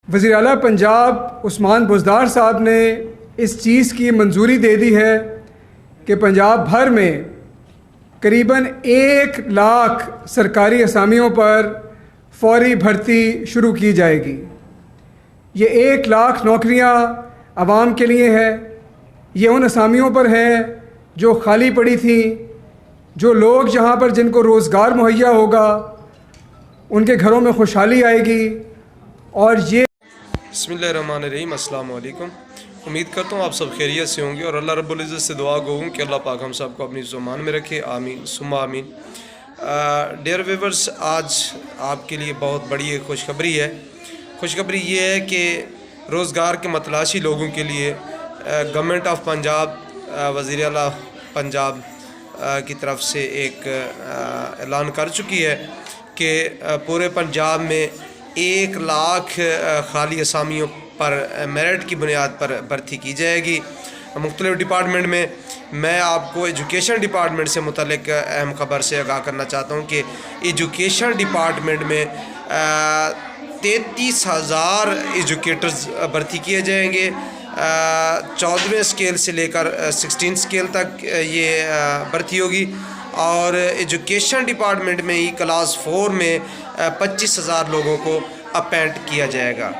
وزیر اعلیٰ پنجاب عثمان بزدار صاحب نے اس چیز کی منظوری دے دی ہے کہ پنجاب بھر میں قریباً 1,00,000 سرکاری اسامیوں پر فوری بھرتی شروع کی جائے گی۔ یہ 1,00,000 نوکریاں عوام کے لیے ہے۔ یہ ان اسامیوں پر ہے جو خالی پڑی تھیں، جو لوگ جہاں پر جن کو روزگار مہیا ہوگا ان کے گھروں میں خوشحالی آئے گی۔ اور یہ بسم اللہ الرحمن الرحیم، السلام علیکم۔ امید کرتا ہوں آپ سب خیریت سے ہوں گے اور اللہ رب العزت سے دعا گو ہوں کہ اللہ پاک ہم سب کو اپنی زمان میں رکھے، آمین ثم آمین۔ ڈیئر ویورز، آج آپ کے لیے بہت بڑی ایک خوشخبری ہے۔ خوشخبری یہ ہے کہ روزگار کے متلاشی لوگوں کے لیے گورنمنٹ آف پنجاب، وزیر اعلیٰ پنجاب کی طرف سے ایک اعلان کر چکی ہے کہ پورے پنجاب میں 1,00,000 خالی اسامیوں پر میرٹ کی بنیاد پر بھرتی کی جائے گی مختلف ڈپارٹمنٹ میں۔ میں آپ کو ایجوکیشن ڈپارٹمنٹ سے متعلق اہم خبر سے آگاہ کرنا چاہتا ہوں کہ ایجوکیشن ڈپارٹمنٹ میں 33,000 ایجوکیٹرز بھرتی کیے جائیں گے۔ 14ویں اسکیل سے لے کر 16 اسکیل تک یہ بھرتی ہوگی، اور ایجوکیشن ڈپارٹمنٹ میں ہی کلاس 4 میں 25,000 لوگوں کو اپینٹ کیا جائے گا۔